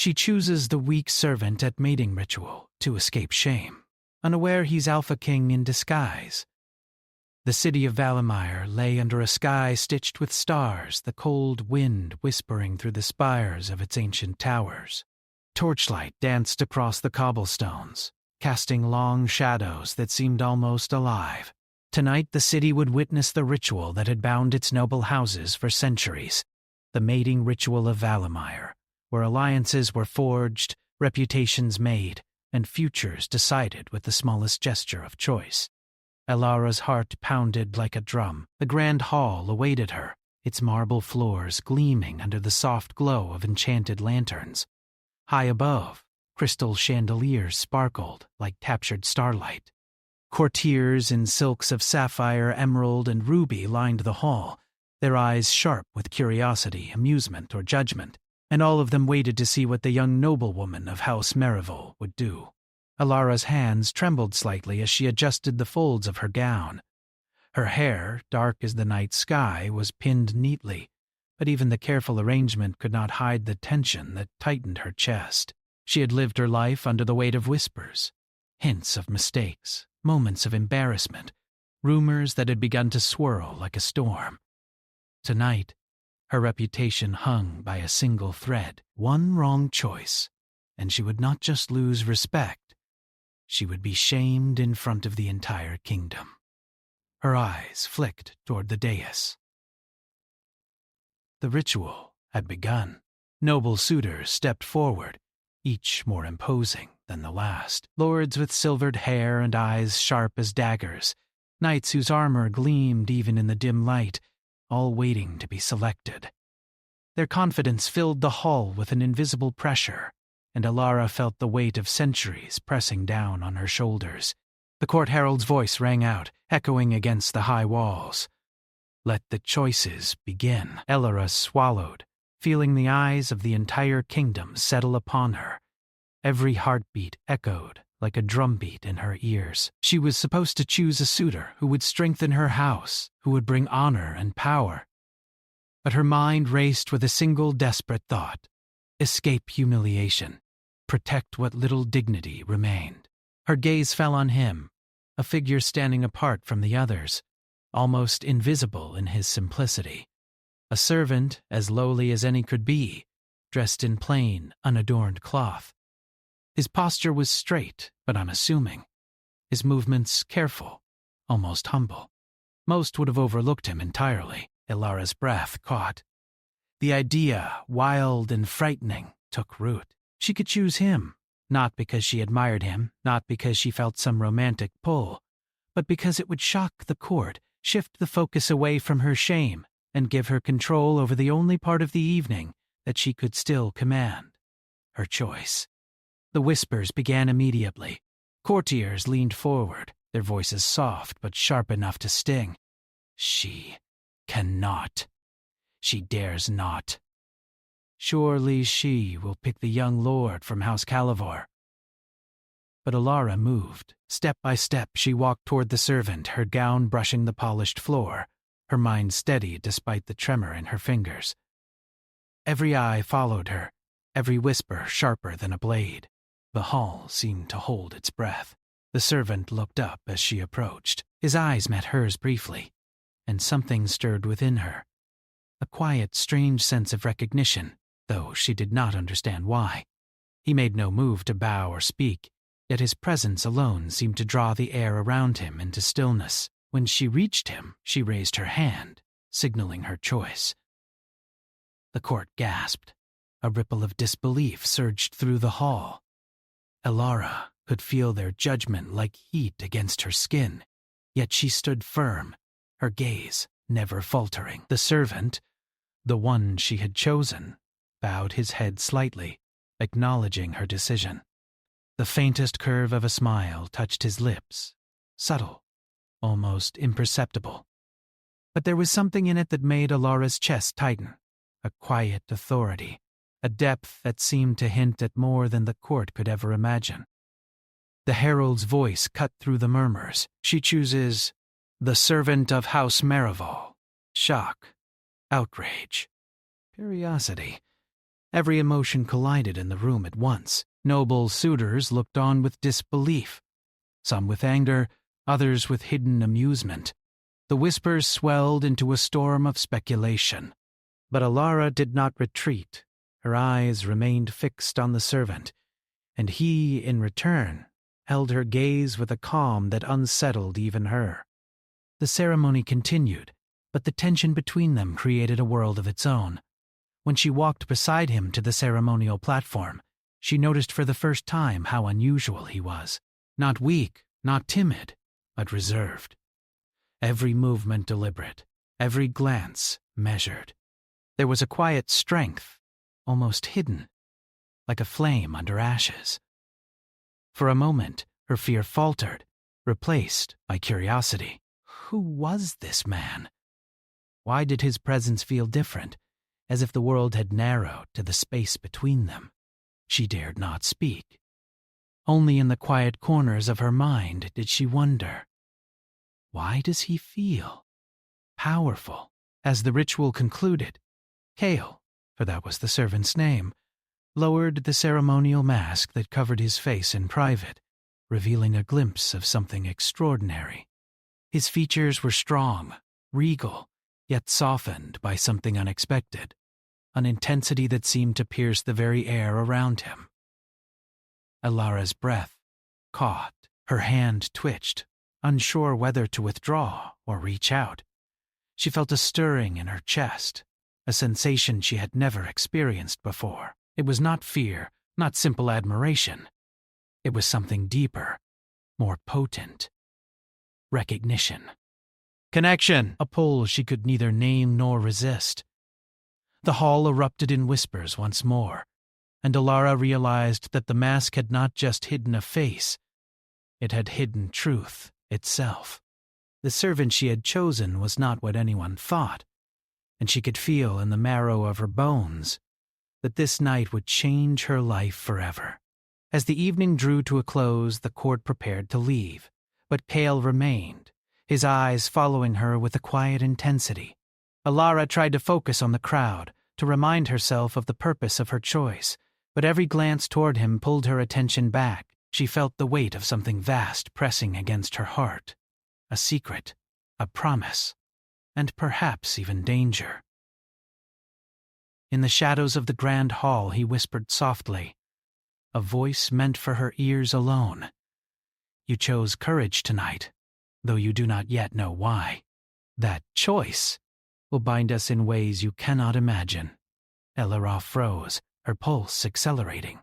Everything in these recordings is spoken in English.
She chooses the weak servant at mating ritual to escape shame, unaware he's Alpha King in disguise. The city of Valimire lay under a sky stitched with stars, the cold wind whispering through the spires of its ancient towers. Torchlight danced across the cobblestones, casting long shadows that seemed almost alive. Tonight the city would witness the ritual that had bound its noble houses for centuries, the mating ritual of Valimire, where alliances were forged, reputations made, and futures decided with the smallest gesture of choice. Elara's heart pounded like a drum. The grand hall awaited her, its marble floors gleaming under the soft glow of enchanted lanterns. High above, crystal chandeliers sparkled like captured starlight. Courtiers in silks of sapphire, emerald, and ruby lined the hall, their eyes sharp with curiosity, amusement, or judgment, and all of them waited to see what the young noblewoman of House Merivale would do. Elara's hands trembled slightly as she adjusted the folds of her gown. Her hair, dark as the night sky, was pinned neatly, but even the careful arrangement could not hide the tension that tightened her chest. She had lived her life under the weight of whispers, hints of mistakes, moments of embarrassment, rumors that had begun to swirl like a storm. Tonight, her reputation hung by a single thread. One wrong choice, and she would not just lose respect, she would be shamed in front of the entire kingdom. Her eyes flicked toward the dais. The ritual had begun. Noble suitors stepped forward, each more imposing than the last. Lords with silvered hair and eyes sharp as daggers, knights whose armor gleamed even in the dim light, all waiting to be selected. Their confidence filled the hall with an invisible pressure, and Elara felt the weight of centuries pressing down on her shoulders. The court herald's voice rang out, echoing against the high walls. Let the choices begin. Elara swallowed, feeling the eyes of the entire kingdom settle upon her. Every heartbeat echoed like a drumbeat in her ears. She was supposed to choose a suitor who would strengthen her house, who would bring honor and power. But her mind raced with a single desperate thought: escape humiliation, protect what little dignity remained. Her gaze fell on him, a figure standing apart from the others, almost invisible in his simplicity. A servant as lowly as any could be, dressed in plain, unadorned cloth. His posture was straight but unassuming, his movements careful, almost humble. Most would have overlooked him entirely. Elara's breath caught. The idea, wild and frightening, took root. She could choose him, not because she admired him, not because she felt some romantic pull, but because it would shock the court, shift the focus away from her shame, and give her control over the only part of the evening that she could still command: her choice. The whispers began immediately. Courtiers leaned forward, their voices soft but sharp enough to sting. She cannot. She dares not. Surely she will pick the young lord from House Calivor. But Elara moved. Step by step she walked toward the servant, her gown brushing the polished floor, her mind steady despite the tremor in her fingers. Every eye followed her, every whisper sharper than a blade. The hall seemed to hold its breath. The servant looked up as she approached. His eyes met hers briefly, and something stirred within her. A quiet, strange sense of recognition, though she did not understand why. He made no move to bow or speak, yet his presence alone seemed to draw the air around him into stillness. When she reached him, she raised her hand, signaling her choice. The court gasped. A ripple of disbelief surged through the hall. Elara could feel their judgment like heat against her skin, yet she stood firm, her gaze never faltering. The servant, the one she had chosen, bowed his head slightly, acknowledging her decision. The faintest curve of a smile touched his lips, subtle, almost imperceptible. But there was something in it that made Elara's chest tighten, a quiet authority, a depth that seemed to hint at more than the court could ever imagine. The herald's voice cut through the murmurs. She chooses the servant of House Merivale. Shock, outrage, curiosity, Every emotion collided in the room at once. Noble suitors looked on with disbelief, some with anger, others with hidden amusement. The whispers swelled into a storm of speculation. But Alara did not retreat. Her eyes remained fixed on the servant, and he, in return, held her gaze with a calm that unsettled even her. The ceremony continued, but the tension between them created a world of its own. When she walked beside him to the ceremonial platform, she noticed for the first time how unusual he was. Not weak, not timid, but reserved. Every movement deliberate, every glance measured. There was a quiet strength, almost hidden, like a flame under ashes. For a moment, her fear faltered, replaced by curiosity. Who was this man? Why did his presence feel different, as if the world had narrowed to the space between them? She dared not speak. Only in the quiet corners of her mind did she wonder. Why does he feel powerful? As the ritual concluded, Kale, for that was the servant's name, lowered the ceremonial mask that covered his face in private, revealing a glimpse of something extraordinary. His features were strong, regal, yet softened by something unexpected, an intensity that seemed to pierce the very air around him. Alara's breath caught, her hand twitched, unsure whether to withdraw or reach out. She felt a stirring in her chest, a sensation she had never experienced before. It was not fear, not simple admiration. It was something deeper, more potent. Recognition. Connection, a pull she could neither name nor resist. The hall erupted in whispers once more, and Alara realized that the mask had not just hidden a face, it had hidden truth itself. The servant she had chosen was not what anyone thought, and she could feel in the marrow of her bones that this night would change her life forever. As the evening drew to a close, the court prepared to leave, but Kale remained, his eyes following her with a quiet intensity. Alara tried to focus on the crowd, to remind herself of the purpose of her choice, but every glance toward him pulled her attention back. She felt the weight of something vast pressing against her heart. A secret, a promise, and perhaps even danger. In the shadows of the grand hall, he whispered softly, a voice meant for her ears alone. You chose courage tonight, though you do not yet know why. That choice will bind us in ways you cannot imagine. Alara froze, her pulse accelerating.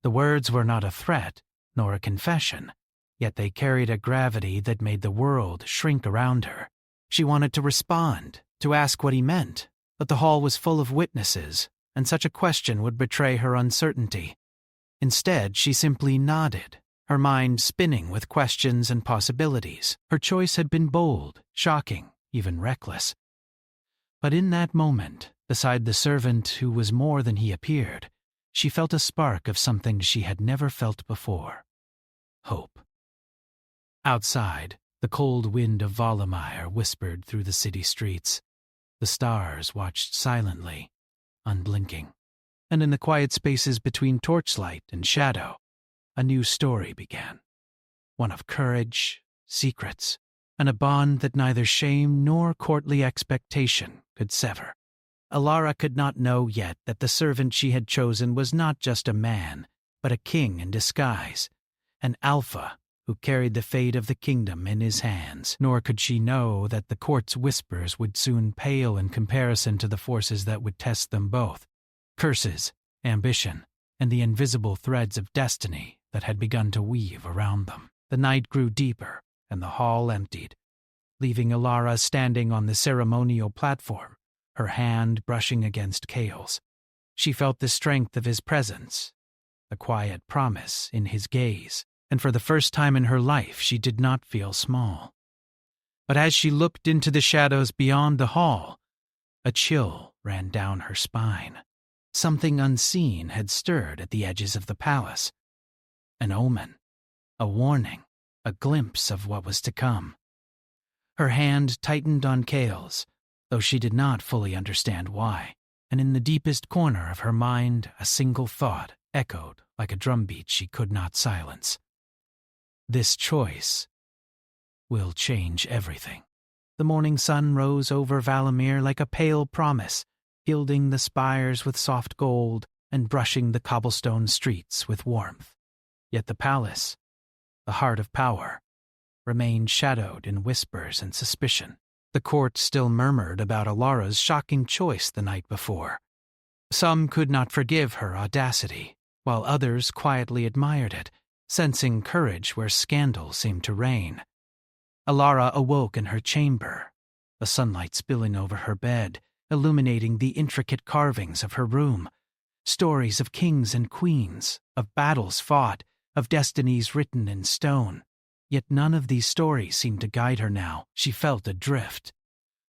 The words were not a threat, nor a confession, yet they carried a gravity that made the world shrink around her. She wanted to respond, to ask what he meant, but the hall was full of witnesses, and such a question would betray her uncertainty. Instead, she simply nodded, her mind spinning with questions and possibilities. Her choice had been bold, shocking, even reckless. But in that moment, beside the servant who was more than he appeared, she felt a spark of something she had never felt before. Hope. Outside, the cold wind of Vollemire whispered through the city streets. The stars watched silently, unblinking. And in the quiet spaces between torchlight and shadow, a new story began. One of courage, secrets, and a bond that neither shame nor courtly expectation could sever. Alara could not know yet that the servant she had chosen was not just a man, but a king in disguise, an alpha who carried the fate of the kingdom in his hands. Nor could she know that the court's whispers would soon pale in comparison to the forces that would test them both. Curses, ambition, and the invisible threads of destiny that had begun to weave around them. The night grew deeper, and the hall emptied, leaving Alara standing on the ceremonial platform, her hand brushing against Kale's. She felt the strength of his presence, the quiet promise in his gaze, and for the first time in her life she did not feel small. But as she looked into the shadows beyond the hall, a chill ran down her spine. Something unseen had stirred at the edges of the palace. An omen, a warning, a glimpse of what was to come. Her hand tightened on Kale's, though she did not fully understand why. and in the deepest corner of her mind a single thought echoed like a drumbeat she could not silence. This choice will change everything. The morning sun rose over Valamir like a pale promise, gilding the spires with soft gold and brushing the cobblestone streets with warmth. Yet the palace, the heart of power, remained shadowed in whispers and suspicion. The court still murmured about Alara's shocking choice the night before. Some could not forgive her audacity, while others quietly admired it, sensing courage where scandal seemed to reign. Alara awoke in her chamber, the sunlight spilling over her bed, illuminating the intricate carvings of her room. Stories of kings and queens, of battles fought, of destinies written in stone. Yet none of these stories seemed to guide her now. She felt adrift,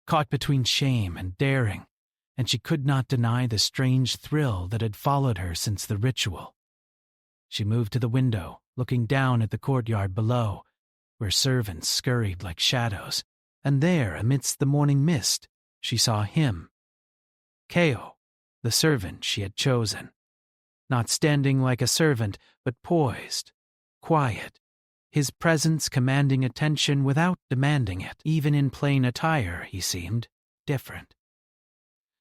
caught between shame and daring, and she could not deny the strange thrill that had followed her since the ritual. She moved to the window, looking down at the courtyard below, where servants scurried like shadows, and there, amidst the morning mist, she saw him, Keo, the servant she had chosen. Not standing like a servant, but poised, quiet, his presence commanding attention without demanding it. Even in plain attire, he seemed different.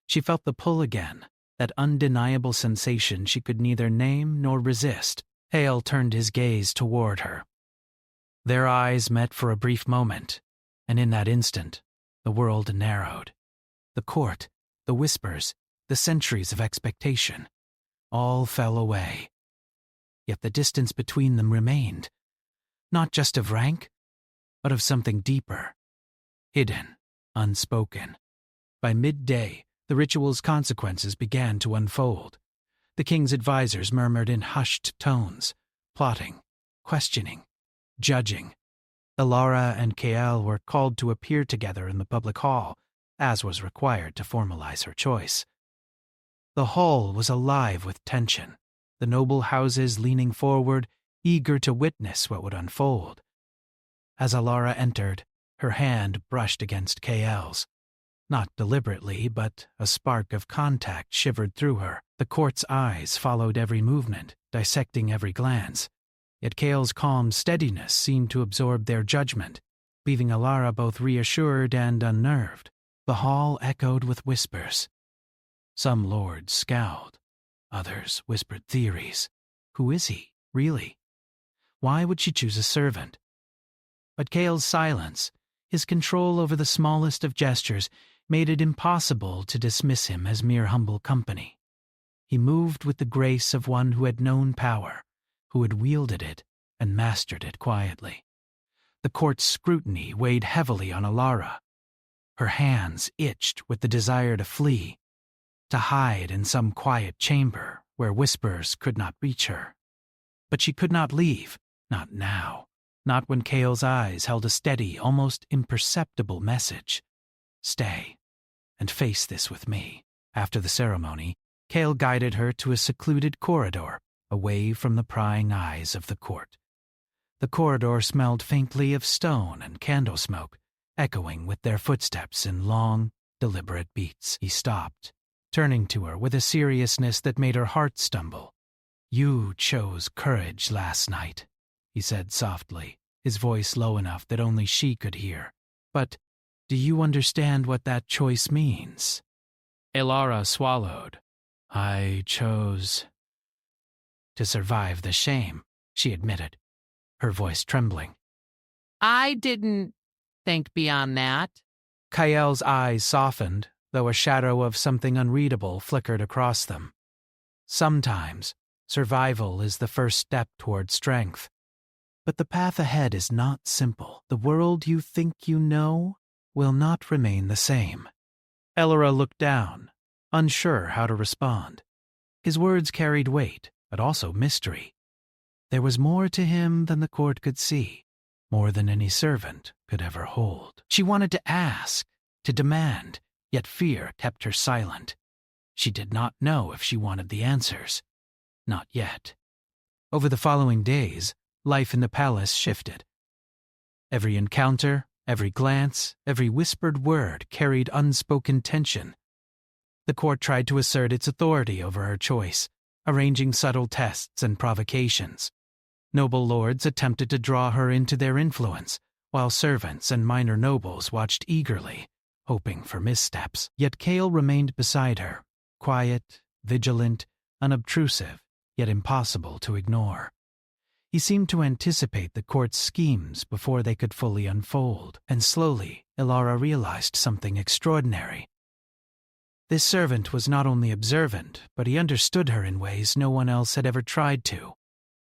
She felt the pull again, that undeniable sensation she could neither name nor resist. Hale turned his gaze toward her. Their eyes met for a brief moment, and in that instant, the world narrowed. The court, the whispers, the centuries of expectation, all fell away. Yet the distance between them remained, not just of rank, but of something deeper, hidden, unspoken. By midday, the ritual's consequences began to unfold. The king's advisors murmured in hushed tones, plotting, questioning, judging. Alara and Kael were called to appear together in the public hall, as was required to formalize her choice. The hall was alive with tension, the noble houses leaning forward, eager to witness what would unfold. As Alara entered, her hand brushed against Kael's. Not deliberately, but a spark of contact shivered through her. The court's eyes followed every movement, dissecting every glance. Yet Kael's calm steadiness seemed to absorb their judgment, leaving Alara both reassured and unnerved. The hall echoed with whispers. Some lords scowled. Others whispered theories. Who is he, really? Why would she choose a servant? But Kael's silence, his control over the smallest of gestures, made it impossible to dismiss him as mere humble company. He moved with the grace of one who had known power, who had wielded it and mastered it quietly. The court's scrutiny weighed heavily on Alara. Her hands itched with the desire to flee, to hide in some quiet chamber where whispers could not reach her. But she could not leave, not now, not when Kael's eyes held a steady, almost imperceptible message. Stay, and face this with me. After the ceremony, Kael guided her to a secluded corridor, away from the prying eyes of the court. The corridor smelled faintly of stone and candle smoke, echoing with their footsteps in long, deliberate beats. He stopped, turning to her with a seriousness that made her heart stumble. "You chose courage last night," he said softly, his voice low enough that only she could hear. "But do you understand what that choice means?" Alara swallowed. "I chose to survive the shame," she admitted, her voice trembling. "I didn't think beyond that." Kael's eyes softened, though a shadow of something unreadable flickered across them. Sometimes, survival is the first step toward strength. But the path ahead is not simple. The world you think you know will not remain the same. Alara looked down, unsure how to respond. His words carried weight, but also mystery. There was more to him than the court could see, more than any servant could ever hold. She wanted to ask, to demand, yet fear kept her silent. She did not know if she wanted the answers. Not yet. Over the following days, life in the palace shifted. Every encounter, every glance, every whispered word carried unspoken tension. The court tried to assert its authority over her choice, arranging subtle tests and provocations. Noble lords attempted to draw her into their influence, while servants and minor nobles watched eagerly, hoping for missteps. Yet Cale remained beside her, quiet, vigilant, unobtrusive, yet impossible to ignore. He seemed to anticipate the court's schemes before they could fully unfold, and slowly Elara realized something extraordinary. This servant was not only observant, but he understood her in ways no one else had ever tried to.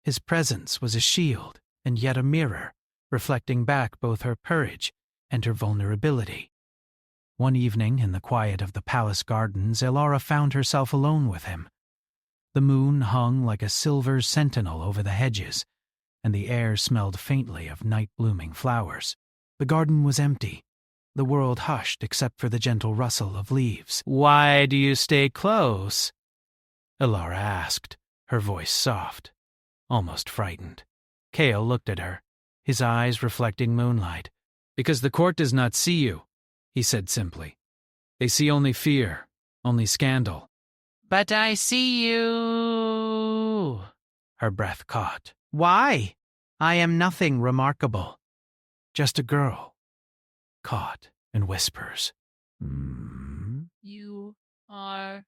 His presence was a shield, and yet a mirror, reflecting back both her courage and her vulnerability. One evening, in the quiet of the palace gardens, Elara found herself alone with him. The moon hung like a silver sentinel over the hedges, and the air smelled faintly of night-blooming flowers. The garden was empty, the world hushed except for the gentle rustle of leaves. "Why do you stay close?" Elara asked, her voice soft, almost frightened. Cale looked at her, his eyes reflecting moonlight. "Because the court does not see you," he said simply. "They see only fear, only scandal." "But I see you," her breath caught. "Why? I am nothing remarkable. Just a girl, caught in whispers." "You are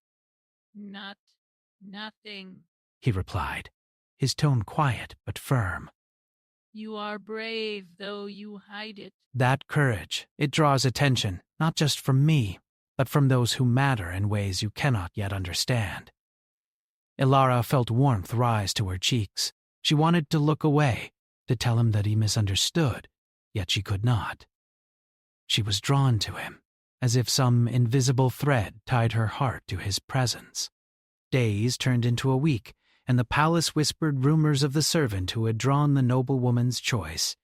not nothing," he replied, his tone quiet but firm. "You are brave, though you hide it." That courage, it draws attention, not just from me, but from those who matter in ways you cannot yet understand. Elara felt warmth rise to her cheeks. She wanted to look away, to tell him that he misunderstood, yet she could not. She was drawn to him, as if some invisible thread tied her heart to his presence. Days turned into a week, and the palace whispered rumors of the servant who had drawn the noblewoman's choice.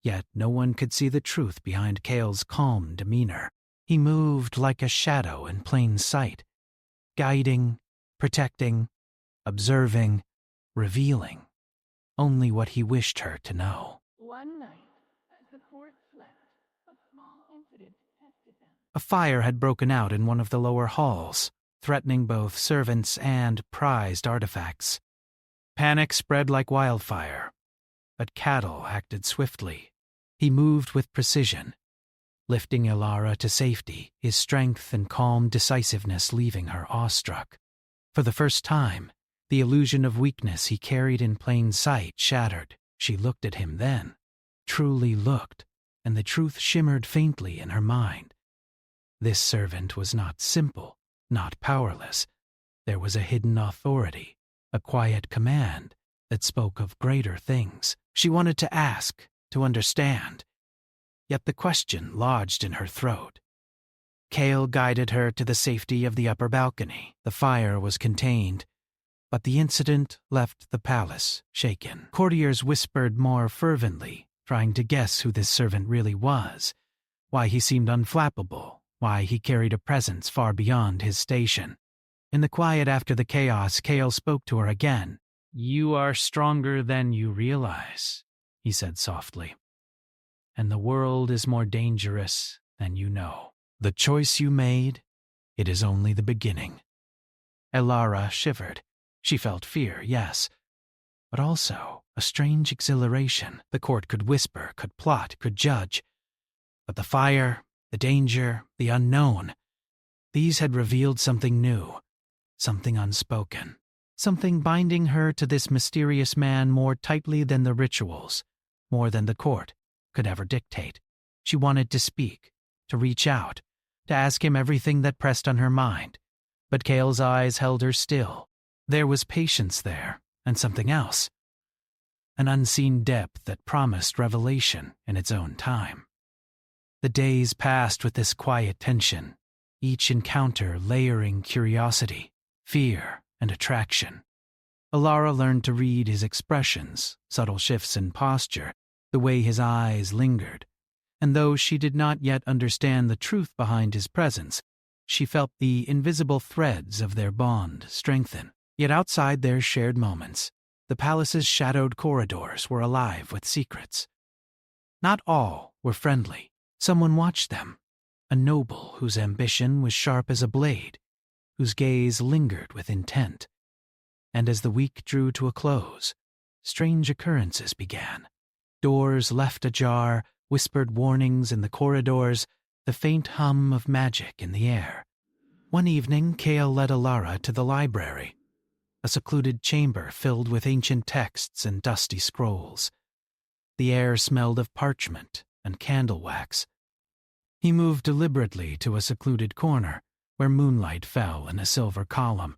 Yet no one could see the truth behind Cale's calm demeanor. He moved like a shadow in plain sight, guiding, protecting, observing, revealing only what he wished her to know. One night, as the court slept, a small incident tested them. A fire had broken out in one of the lower halls, threatening both servants and prized artifacts. Panic spread like wildfire, but Cattle acted swiftly. He moved with precision, lifting Elara to safety, his strength and calm decisiveness leaving her awestruck. For the first time, the illusion of weakness he carried in plain sight shattered. She looked at him then, truly looked, and the truth shimmered faintly in her mind. This servant was not simple, not powerless. There was a hidden authority, a quiet command that spoke of greater things. She wanted to ask, to understand. Yet the question lodged in her throat. Cale guided her to the safety of the upper balcony. The fire was contained, but the incident left the palace shaken. Courtiers whispered more fervently, trying to guess who this servant really was, why he seemed unflappable, why he carried a presence far beyond his station. In the quiet after the chaos, Cale spoke to her again. "You are stronger than you realize," he said softly. "And the world is more dangerous than you know. The choice you made, it is only the beginning." Elara shivered. She felt fear, yes, but also a strange exhilaration. The court could whisper, could plot, could judge. But the fire, the danger, the unknown, these had revealed something new, something unspoken, something binding her to this mysterious man more tightly than the rituals, more than the court could ever dictate. She wanted to speak, to reach out, to ask him everything that pressed on her mind, but Cale's eyes held her still. There was patience there, and something else, an unseen depth that promised revelation in its own time. The days passed with this quiet tension, each encounter layering curiosity, fear, and attraction. Elara learned to read his expressions, subtle shifts in posture, the way his eyes lingered, and though she did not yet understand the truth behind his presence, she felt the invisible threads of their bond strengthen. Yet outside their shared moments, the palace's shadowed corridors were alive with secrets. Not all were friendly. Someone watched them, a noble whose ambition was sharp as a blade, whose gaze lingered with intent. And as the week drew to a close, strange occurrences began. Doors left ajar, whispered warnings in the corridors, the faint hum of magic in the air. One evening, Cale led Alara to the library, a secluded chamber filled with ancient texts and dusty scrolls. The air smelled of parchment and candle wax. He moved deliberately to a secluded corner, where moonlight fell in a silver column.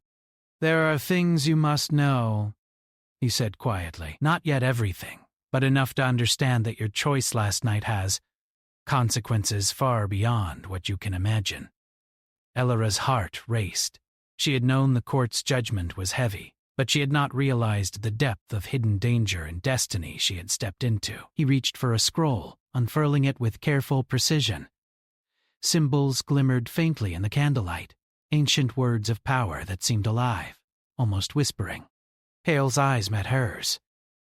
"There are things you must know," he said quietly. "Not yet everything, but enough to understand that your choice last night has consequences far beyond what you can imagine." Elara's heart raced. She had known the court's judgment was heavy, but she had not realized the depth of hidden danger and destiny she had stepped into. He reached for a scroll, unfurling it with careful precision. Symbols glimmered faintly in the candlelight, ancient words of power that seemed alive, almost whispering. Cale's eyes met hers.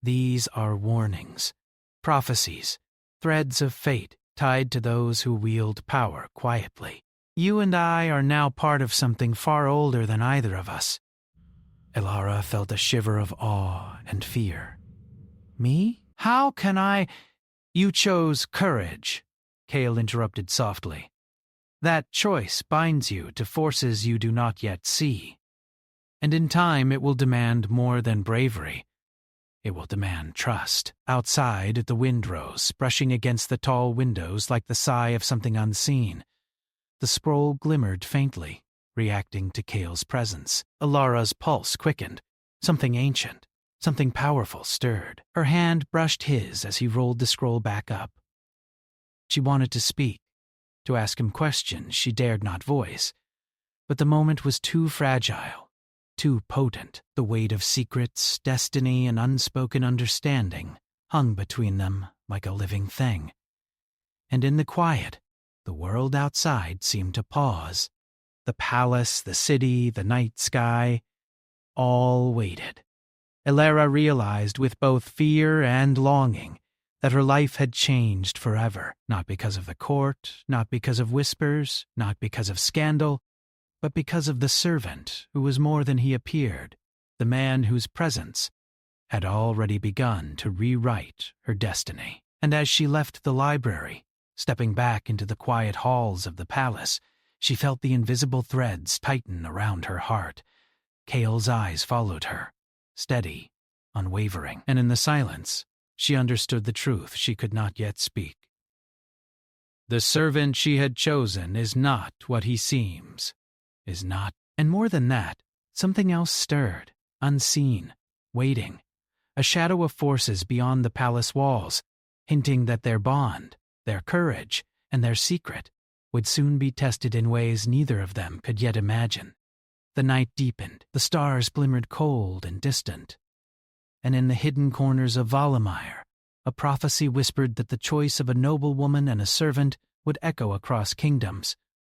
These are warnings, prophecies, threads of fate tied to those who wield power quietly. You and I are now part of something far older than either of us. Elara felt a shiver of awe and fear. Me? How can I? You chose courage, Cale interrupted softly. That choice binds you to forces you do not yet see. And in time it will demand more than bravery. It will demand trust. Outside, the wind rose, brushing against the tall windows like the sigh of something unseen. The scroll glimmered faintly, reacting to Cale's presence. Alara's pulse quickened. Something ancient, something powerful stirred. Her hand brushed his as he rolled the scroll back up. She wanted to speak, to ask him questions she dared not voice, but the moment was too fragile, too potent. The weight of secrets, destiny, and unspoken understanding hung between them like a living thing. And in the quiet, the world outside seemed to pause. The palace, the city, the night sky, all waited. Elara realized with both fear and longing that her life had changed forever, not because of the court, not because of whispers, not because of scandal, but because of the servant who was more than he appeared, the man whose presence had already begun to rewrite her destiny. And as she left the library, stepping back into the quiet halls of the palace, she felt the invisible threads tighten around her heart. Cale's eyes followed her, steady, unwavering, and in the silence, she understood the truth she could not yet speak. The servant she had chosen is not what he seems, is not. And more than that, something else stirred, unseen, waiting, a shadow of forces beyond the palace walls, hinting that their bond, their courage, and their secret would soon be tested in ways neither of them could yet imagine. The night deepened, the stars glimmered cold and distant, and in the hidden corners of Valamire, a prophecy whispered that the choice of a noblewoman and a servant would echo across kingdoms,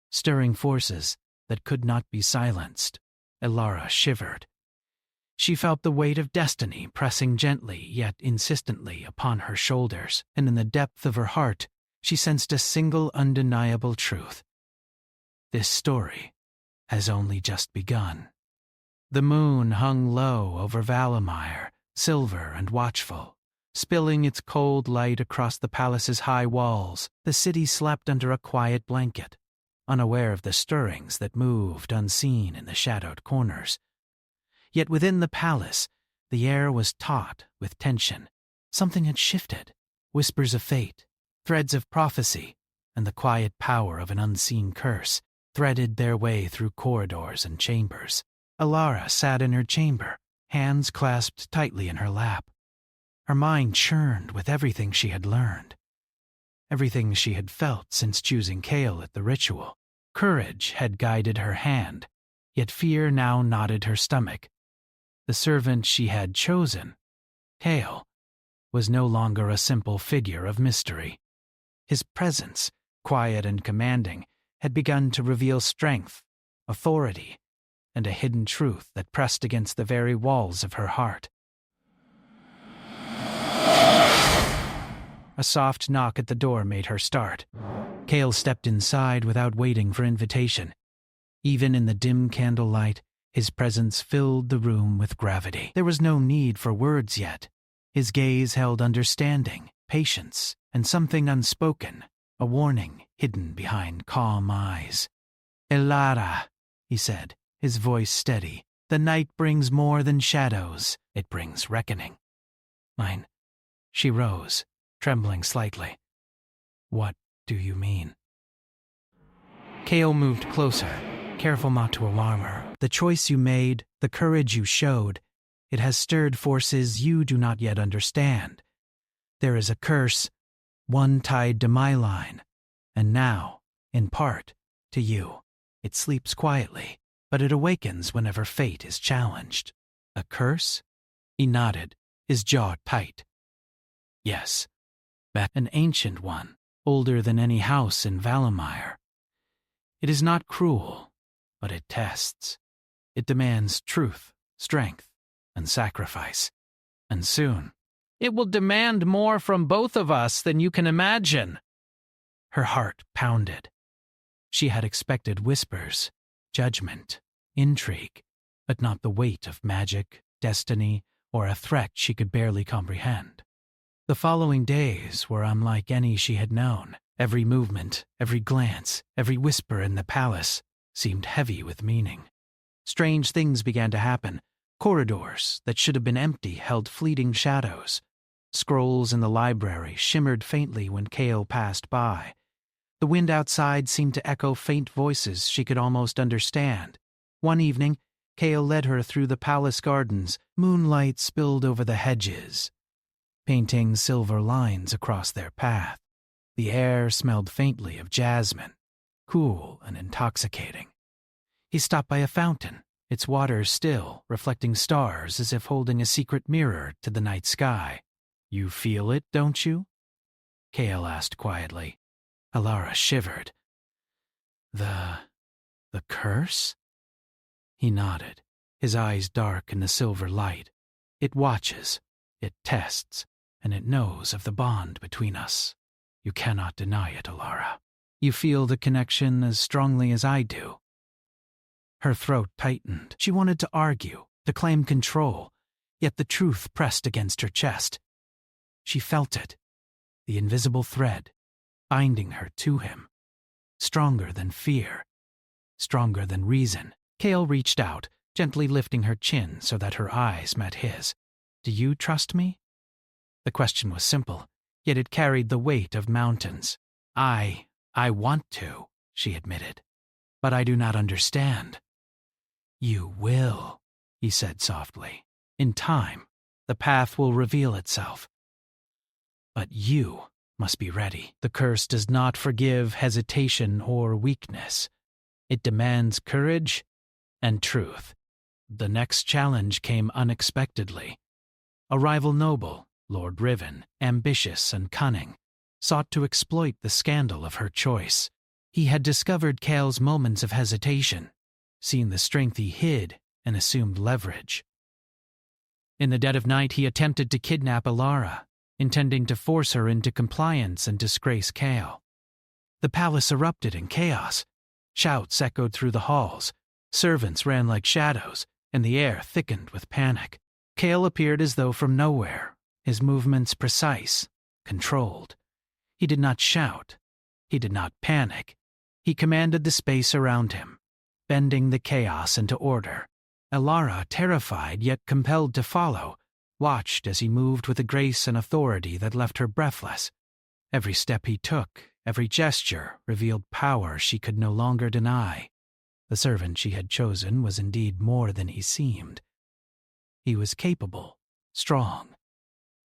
stirring forces that could not be silenced. Elara shivered. She felt the weight of destiny pressing gently yet insistently upon her shoulders, and in the depth of her heart, she sensed a single undeniable truth. This story has only just begun. The moon hung low over Valamire, silver and watchful, spilling its cold light across the palace's high walls. The city slept under a quiet blanket, unaware of the stirrings that moved unseen in the shadowed corners. Yet within the palace, the air was taut with tension. Something had shifted, whispers of fate, threads of prophecy, and the quiet power of an unseen curse threaded their way through corridors and chambers. Elara sat in her chamber, hands clasped tightly in her lap. Her mind churned with everything she had learned, everything she had felt since choosing Cale at the ritual. Courage had guided her hand, yet fear now knotted her stomach. The servant she had chosen, Cale, was no longer a simple figure of mystery. His presence, quiet and commanding, had begun to reveal strength, authority, and a hidden truth that pressed against the very walls of her heart. A soft knock at the door made her start. Cale stepped inside without waiting for invitation. Even in the dim candlelight, his presence filled the room with gravity. There was no need for words yet. His gaze held understanding, patience, and something unspoken, a warning hidden behind calm eyes. "Elara," he said, his voice steady. "The night brings more than shadows. It brings reckoning." "Mine." She rose, trembling slightly. "What do you mean?" Kale moved closer, careful not to alarm her. "The choice you made, the courage you showed, it has stirred forces you do not yet understand. There is a curse, one tied to my line, and now, in part, to you. It sleeps quietly, but it awakens whenever fate is challenged." "A curse?" He nodded, his jaw tight. "Yes, an ancient one, older than any house in Valamire. It is not cruel, but it tests. It demands truth, strength, and sacrifice. And soon, it will demand more from both of us than you can imagine." Her heart pounded. She had expected whispers, judgment, intrigue, but not the weight of magic, destiny, or a threat she could barely comprehend. The following days were unlike any she had known. Every movement, every glance, every whisper in the palace seemed heavy with meaning. Strange things began to happen. Corridors that should have been empty held fleeting shadows. Scrolls in the library shimmered faintly when Kale passed by. The wind outside seemed to echo faint voices she could almost understand. One evening, Kale led her through the palace gardens. Moonlight spilled over the hedges, painting silver lines across their path. The air smelled faintly of jasmine, cool and intoxicating. He stopped by a fountain, its water still, reflecting stars as if holding a secret mirror to the night sky. "You feel it, don't you?" Kale asked quietly. Elara shivered. The curse?" He nodded, his eyes dark in the silver light. "It watches, it tests, and it knows of the bond between us. You cannot deny it, Elara. You feel the connection as strongly as I do." Her throat tightened. She wanted to argue, to claim control, yet the truth pressed against her chest. She felt it, the invisible thread, binding her to him. Stronger than fear, stronger than reason. Kale reached out, gently lifting her chin so that her eyes met his. "Do you trust me?" The question was simple, yet it carried the weight of mountains. I want to," she admitted, "but I do not understand." "You will," he said softly. "In time, the path will reveal itself. But you must be ready. The curse does not forgive hesitation or weakness. It demands courage and truth." The next challenge came unexpectedly. A rival noble, Lord Riven, ambitious and cunning, sought to exploit the scandal of her choice. He had discovered Kale's moments of hesitation, seen the strength he hid, and assumed leverage. In the dead of night, he attempted to kidnap Elara, intending to force her into compliance and disgrace Kale. The palace erupted in chaos. Shouts echoed through the halls. Servants ran like shadows, and the air thickened with panic. Kale appeared as though from nowhere, his movements precise, controlled. He did not shout. He did not panic. He commanded the space around him, bending the chaos into order. Elara, terrified yet compelled to follow, watched as he moved with a grace and authority that left her breathless. Every step he took, every gesture, revealed power she could no longer deny. The servant she had chosen was indeed more than he seemed. He was capable, strong,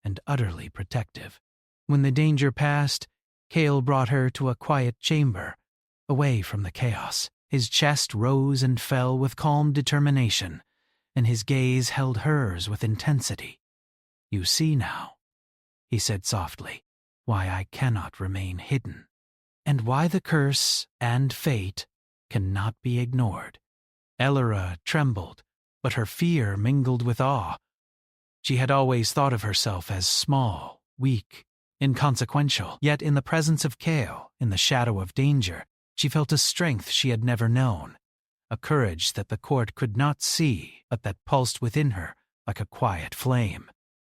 and utterly protective. When the danger passed, Kale brought her to a quiet chamber, away from the chaos. His chest rose and fell with calm determination, and his gaze held hers with intensity. "You see now," he said softly, "why I cannot remain hidden, and why the curse and fate cannot be ignored." Elara trembled, but her fear mingled with awe. She had always thought of herself as small, weak, inconsequential, yet in the presence of Kale, in the shadow of danger, she felt a strength she had never known, a courage that the court could not see but that pulsed within her like a quiet flame.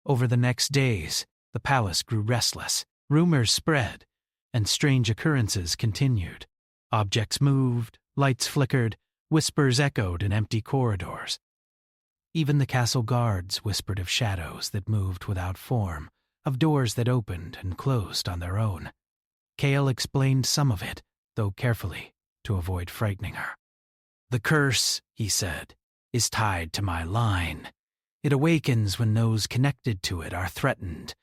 Over the next days, the palace grew restless, rumors spread, and strange occurrences continued. Objects moved, lights flickered, whispers echoed in empty corridors. Even the castle guards whispered of shadows that moved without form, of doors that opened and closed on their own. Cale explained some of it, though carefully, to avoid frightening her. "The curse," he said, "is tied to my line. It awakens when those connected to it are threatened,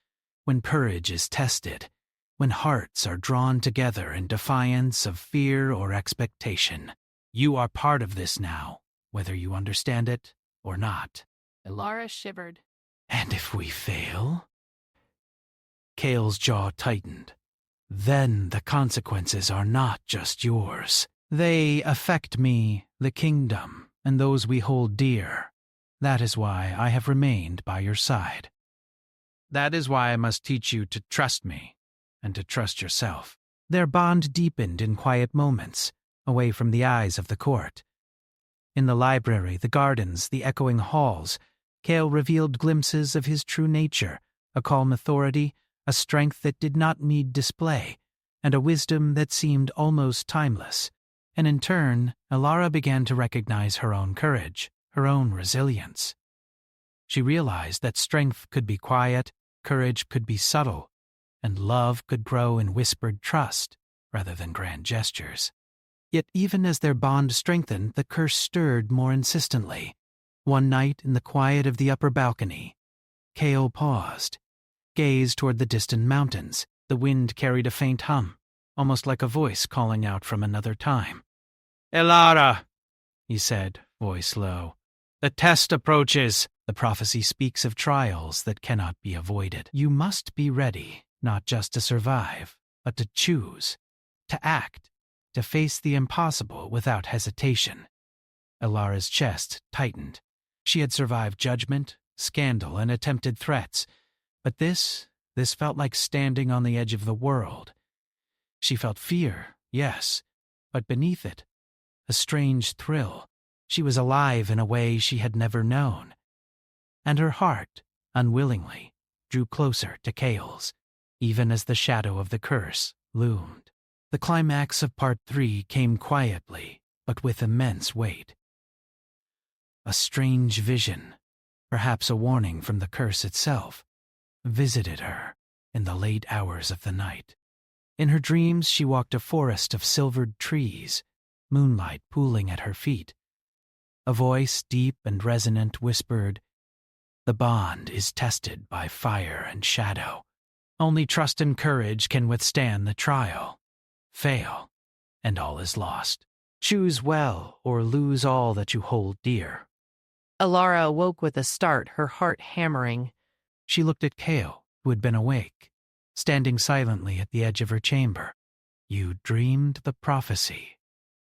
when courage is tested, when hearts are drawn together in defiance of fear or expectation. You are part of this now, whether you understand it or not." Elara shivered. "And if we fail?" Cale's jaw tightened. "Then the consequences are not just yours. They affect me, the kingdom, and those we hold dear. That is why I have remained by your side. That is why I must teach you to trust me, and to trust yourself." Their bond deepened in quiet moments, away from the eyes of the court. In the library, the gardens, the echoing halls, Cale revealed glimpses of his true nature, a calm authority, a strength that did not need display, and a wisdom that seemed almost timeless. And in turn, Elara began to recognize her own courage, her own resilience. She realized that strength could be quiet, courage could be subtle, and love could grow in whispered trust rather than grand gestures. Yet even as their bond strengthened, the curse stirred more insistently. One night in the quiet of the upper balcony, Cale paused, gazed toward the distant mountains. The wind carried a faint hum, almost like a voice calling out from another time. "Elara," he said, voice low. "The test approaches. The prophecy speaks of trials that cannot be avoided. You must be ready, not just to survive, but to choose, to act, to face the impossible without hesitation." Elara's chest tightened. She had survived judgment, scandal, and attempted threats, but this felt like standing on the edge of the world. She felt fear, yes, but beneath it, a strange thrill. She was alive in a way she had never known. And her heart, unwillingly, drew closer to Cale's, even as the shadow of the curse loomed. The climax of Part 3 came quietly, but with immense weight. A strange vision, perhaps a warning from the curse itself, visited her in the late hours of the night. In her dreams, she walked a forest of silvered trees, moonlight pooling at her feet. A voice, deep and resonant, whispered, "The bond is tested by fire and shadow. Only trust and courage can withstand the trial. Fail, and all is lost. Choose well, or lose all that you hold dear." Elara awoke with a start, her heart hammering. She looked at Cale, who had been awake, standing silently at the edge of her chamber. "You dreamed the prophecy,"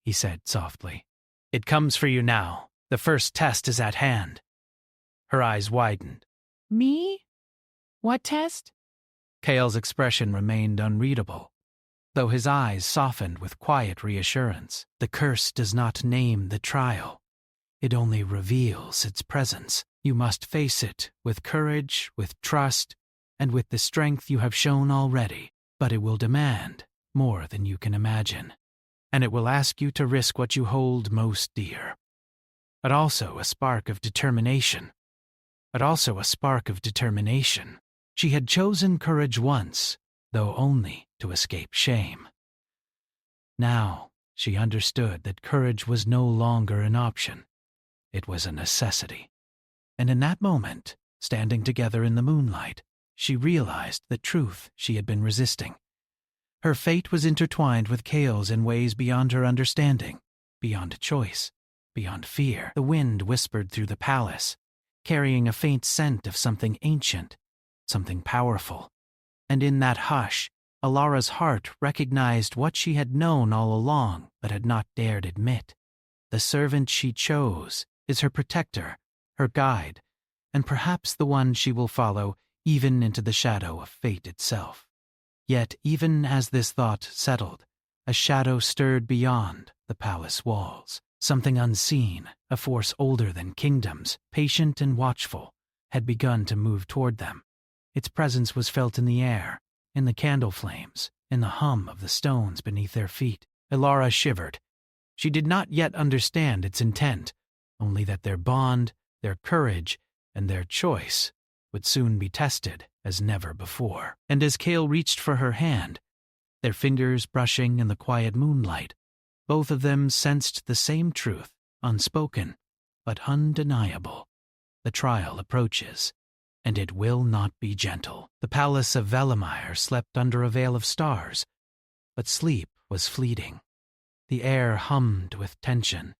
he said softly. "It comes for you now. The first test is at hand." Her eyes widened. Me? What test? Cale's expression remained unreadable, though his eyes softened with quiet reassurance. "The curse does not name the trial. It only reveals its presence. You must face it with courage, with trust, and with the strength you have shown already. But it will demand more than you can imagine. And it will ask you to risk what you hold most dear. But also a spark of determination. She had chosen courage once, though only to escape shame. Now she understood that courage was no longer an option. It was a necessity. And in that moment, standing together in the moonlight, she realized the truth she had been resisting. Her fate was intertwined with Cale's in ways beyond her understanding, beyond choice, beyond fear. The wind whispered through the palace, carrying a faint scent of something ancient, something powerful. And in that hush, Elara's heart recognized what she had known all along but had not dared admit. The servant she chose is her protector, her guide, and perhaps the one she will follow even into the shadow of fate itself. Yet even as this thought settled, a shadow stirred beyond the palace walls. Something unseen, a force older than kingdoms, patient and watchful, had begun to move toward them. Its presence was felt in the air, in the candle flames, in the hum of the stones beneath their feet. Elara shivered. She did not yet understand its intent, only that their bond, their courage, and their choice would soon be tested as never before. And as Cale reached for her hand, their fingers brushing in the quiet moonlight, both of them sensed the same truth, unspoken, but undeniable. The trial approaches, and it will not be gentle. The palace of Valamire slept under a veil of stars, but sleep was fleeting. The air hummed with tension,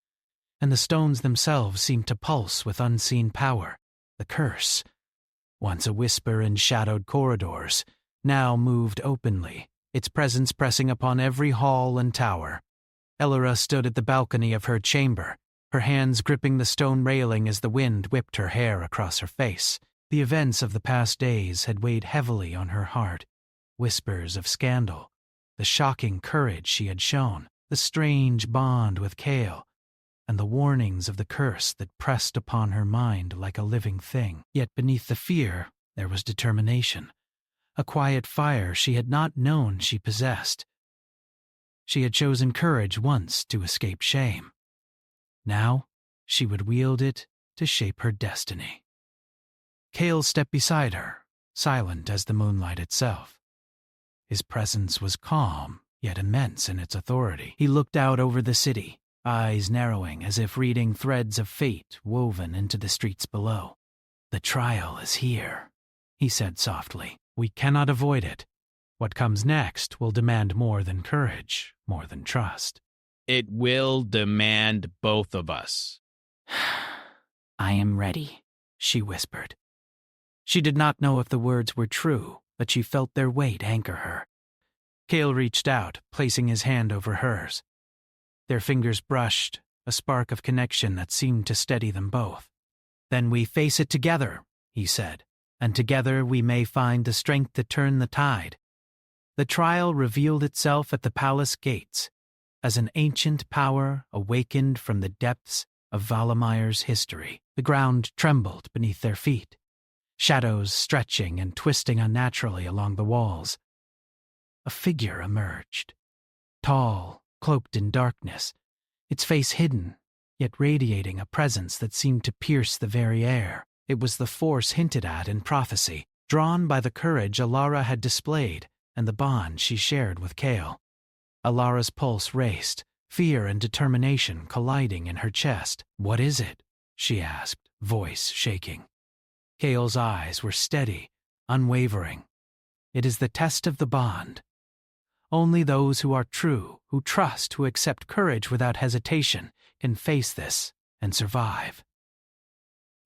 and the stones themselves seemed to pulse with unseen power. The curse, once a whisper in shadowed corridors, now moved openly, its presence pressing upon every hall and tower. Elara stood at the balcony of her chamber, her hands gripping the stone railing as the wind whipped her hair across her face. The events of the past days had weighed heavily on her heart. Whispers of scandal, the shocking courage she had shown, the strange bond with Cale, and the warnings of the curse that pressed upon her mind like a living thing. Yet beneath the fear, there was determination, a quiet fire she had not known she possessed. She had chosen courage once to escape shame. Now, she would wield it to shape her destiny. Cale stepped beside her, silent as the moonlight itself. His presence was calm, yet immense in its authority. He looked out over the city, eyes narrowing as if reading threads of fate woven into the streets below. "The trial is here," he said softly. "We cannot avoid it. What comes next will demand more than courage, more than trust." "It will demand both of us." "I am ready," she whispered. She did not know if the words were true, but she felt their weight anchor her. Cale reached out, placing his hand over hers. Their fingers brushed, a spark of connection that seemed to steady them both. "Then we face it together," he said, "and together we may find the strength to turn the tide." The trial revealed itself at the palace gates, as an ancient power awakened from the depths of Valamire's history. The ground trembled beneath their feet, shadows stretching and twisting unnaturally along the walls. A figure emerged, tall, cloaked in darkness, its face hidden, yet radiating a presence that seemed to pierce the very air. It was the force hinted at in prophecy, drawn by the courage Elara had displayed and the bond she shared with Cale. Alara's pulse raced, fear and determination colliding in her chest. "What is it?" she asked, voice shaking. Cale's eyes were steady, unwavering. "It is the test of the bond. Only those who are true, who trust, who accept courage without hesitation, can face this and survive."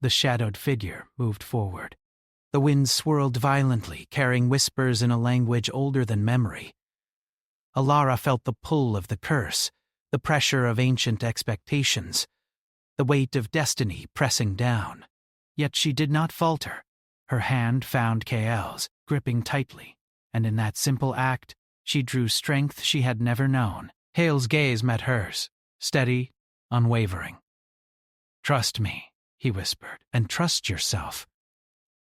The shadowed figure moved forward. The wind swirled violently, carrying whispers in a language older than memory. Elara felt the pull of the curse, the pressure of ancient expectations, the weight of destiny pressing down. Yet she did not falter. Her hand found Cale's, gripping tightly, and in that simple act, she drew strength she had never known. Cale's gaze met hers, steady, unwavering. "Trust me," he whispered, "and trust yourself."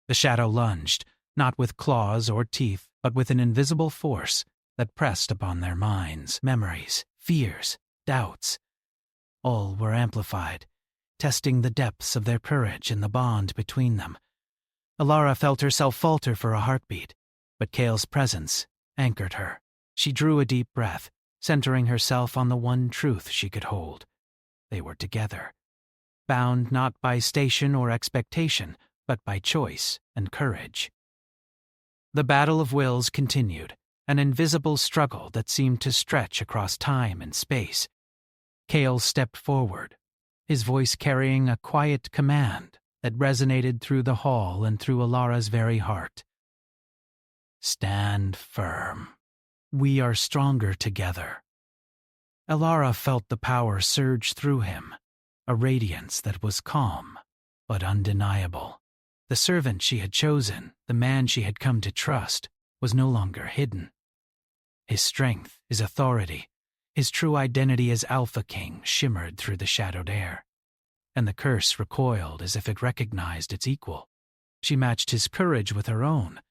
The shadow lunged, not with claws or teeth, but with an invisible force that pressed upon their minds. Memories, fears, doubts, all were amplified, testing the depths of their courage and the bond between them. Elara felt herself falter for a heartbeat, but Cale's presence anchored her. She drew a deep breath, centering herself on the one truth she could hold. They were together, bound not by station or expectation, but by choice and courage. The battle of wills continued, an invisible struggle that seemed to stretch across time and space. Cale stepped forward, his voice carrying a quiet command that resonated through the hall and through Alara's very heart. "Stand firm. We are stronger together." Elara felt the power surge through him, a radiance that was calm but undeniable. The servant she had chosen, the man she had come to trust, was no longer hidden. His strength, his authority, His true identity as Alpha King shimmered through the shadowed air, and the curse recoiled as if it recognized its equal. She matched his courage with her own,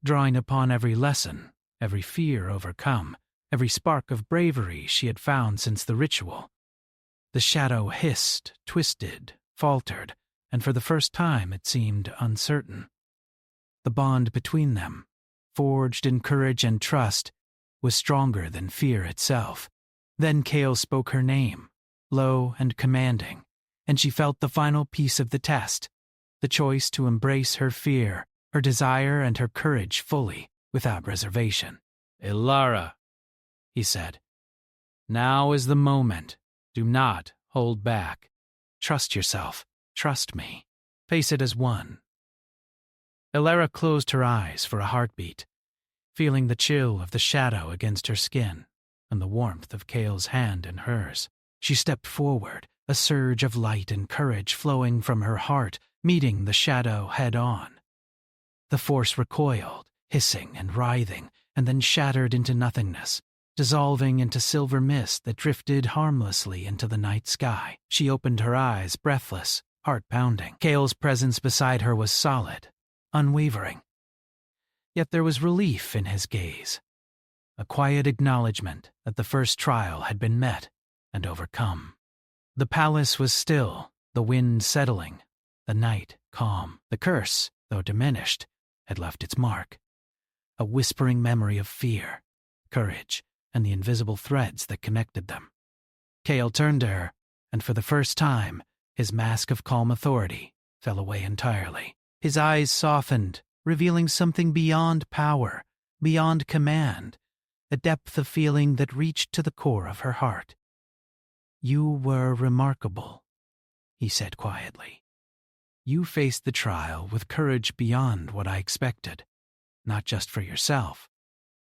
drawing upon every lesson, every fear overcome, every spark of bravery she had found since the ritual. The shadow hissed, twisted, faltered, and for the first time it seemed uncertain. The bond between them, forged in courage and trust, was stronger than fear itself. Then Kale spoke her name, low and commanding, and she felt the final piece of the test, the choice to embrace her fear, her desire, and her courage fully, without reservation. Ilara, he said. Now is the moment. Do not hold back. Trust yourself. Trust me. Face it as one. Ilara closed her eyes for a heartbeat, feeling the chill of the shadow against her skin and the warmth of Kale's hand in hers. She stepped forward, a surge of light and courage flowing from her heart, meeting the shadow head-on. The force recoiled, hissing and writhing, and then shattered into nothingness, dissolving into silver mist that drifted harmlessly into the night sky. She opened her eyes, breathless, heart pounding. Kale's presence beside her was solid, unwavering. Yet there was relief in his gaze, a quiet acknowledgement that the first trial had been met and overcome. The palace was still, the wind settling, the night calm. The curse, though diminished, had left its mark, a whispering memory of fear, courage, and the invisible threads that connected them. Kale turned to her, and for the first time, his mask of calm authority fell away entirely. His eyes softened, revealing something beyond power, beyond command, a depth of feeling that reached to the core of her heart. "You were remarkable," he said quietly. "You faced the trial with courage beyond what I expected, not just for yourself,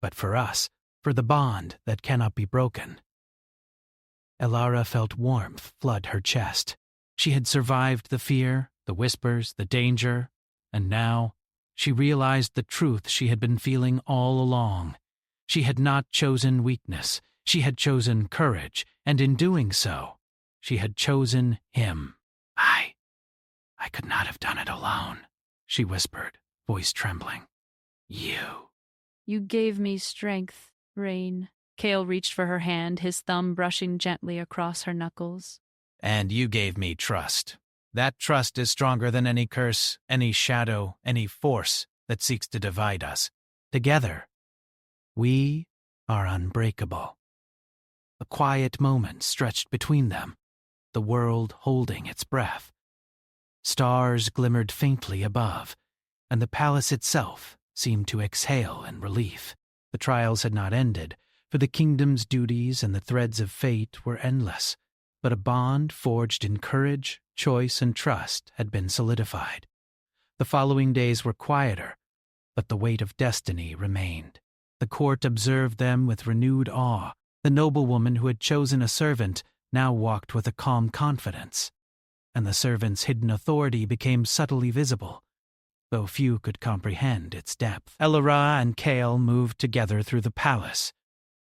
but for us, for the bond that cannot be broken." Ilara felt warmth flood her chest. She had survived the fear, the whispers, the danger, and now she realized the truth she had been feeling all along. She had not chosen weakness. She had chosen courage, and in doing so, she had chosen him. I could not have done it alone," she whispered, voice trembling. You gave me strength, Rain." Kale reached for her hand, his thumb brushing gently across her knuckles. "And you gave me trust. That trust is stronger than any curse, any shadow, any force that seeks to divide us. Together, we are unbreakable." A quiet moment stretched between them, the world holding its breath. Stars glimmered faintly above, and the palace itself seemed to exhale in relief. The trials had not ended, for the kingdom's duties and the threads of fate were endless, but a bond forged in courage, choice, and trust had been solidified. The following days were quieter, but the weight of destiny remained. The court observed them with renewed awe. The noblewoman who had chosen a servant now walked with a calm confidence, and the servant's hidden authority became subtly visible, though few could comprehend its depth. Ilara and Kale moved together through the palace,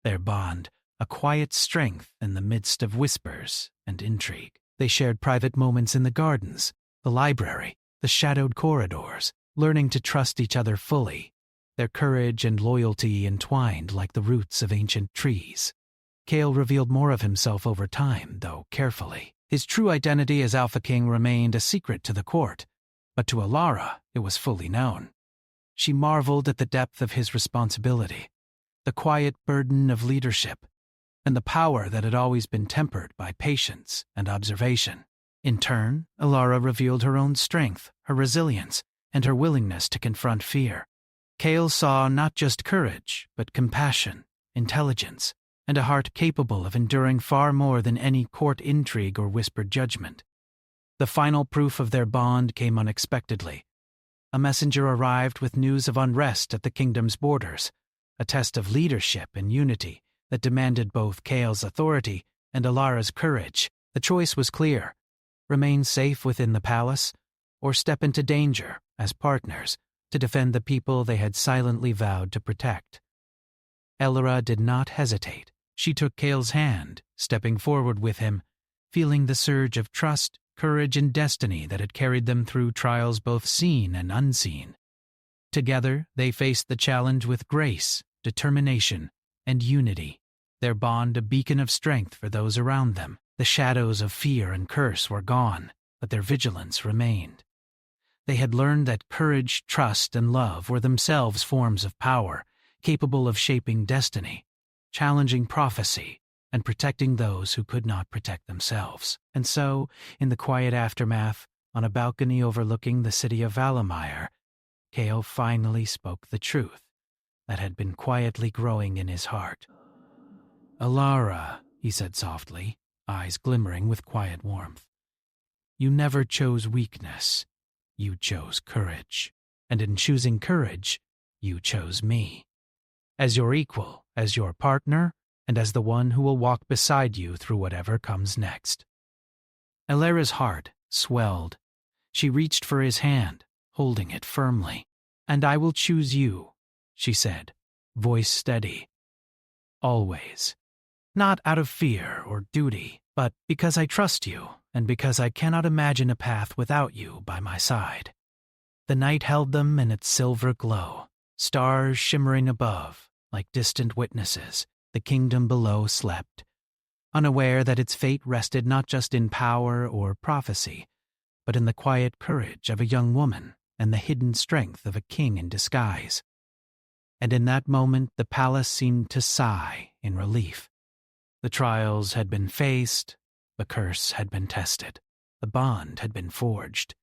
their bond a quiet strength in the midst of whispers and intrigue. They shared private moments in the gardens, the library, the shadowed corridors, learning to trust each other fully, their courage and loyalty entwined like the roots of ancient trees. Kale revealed more of himself over time, though carefully. His true identity as Alpha King remained a secret to the court, but to Ilara it was fully known. She marveled at the depth of his responsibility, the quiet burden of leadership, and the power that had always been tempered by patience and observation. In turn, Ilara revealed her own strength, her resilience, and her willingness to confront fear. Kale saw not just courage, but compassion, intelligence, and a heart capable of enduring far more than any court intrigue or whispered judgment. The final proof of their bond came unexpectedly. A messenger arrived with news of unrest at the kingdom's borders, a test of leadership and unity that demanded both Kale's authority and Ilara's courage. The choice was clear: remain safe within the palace, or step into danger as partners to defend the people they had silently vowed to protect. Ilara did not hesitate. She took Cale's hand, stepping forward with him, feeling the surge of trust, courage, and destiny that had carried them through trials both seen and unseen. Together, they faced the challenge with grace, determination, and unity, their bond a beacon of strength for those around them. The shadows of fear and curse were gone, but their vigilance remained. They had learned that courage, trust, and love were themselves forms of power, capable of shaping destiny, challenging prophecy, and protecting those who could not protect themselves. And so, in the quiet aftermath, on a balcony overlooking the city of Valamire, Cale finally spoke the truth that had been quietly growing in his heart. "Alara," he said softly, eyes glimmering with quiet warmth, "you never chose weakness. You chose courage. And in choosing courage, you chose me. As your equal, as your partner, and as the one who will walk beside you through whatever comes next." Alara's heart swelled. She reached for his hand, holding it firmly. "And I will choose you," she said, voice steady. "Always. Not out of fear or duty, but because I trust you, and because I cannot imagine a path without you by my side." The night held them in its silver glow, stars shimmering above, like distant witnesses. The kingdom below slept, unaware that its fate rested not just in power or prophecy, but in the quiet courage of a young woman and the hidden strength of a king in disguise. And in that moment the palace seemed to sigh in relief. The trials had been faced, the curse had been tested, the bond had been forged.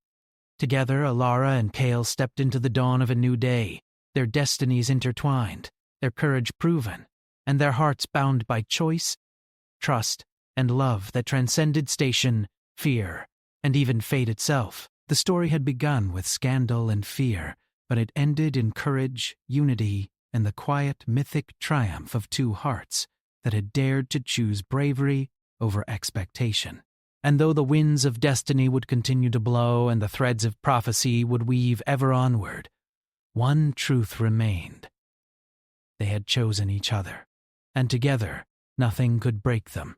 Together, Alara and Cale stepped into the dawn of a new day, their destinies intertwined, their courage proven, and their hearts bound by choice, trust, and love that transcended station, fear, and even fate itself. The story had begun with scandal and fear, but it ended in courage, unity, and the quiet, mythic triumph of two hearts that had dared to choose bravery over expectation. And though the winds of destiny would continue to blow and the threads of prophecy would weave ever onward, one truth remained. They had chosen each other, and together nothing could break them.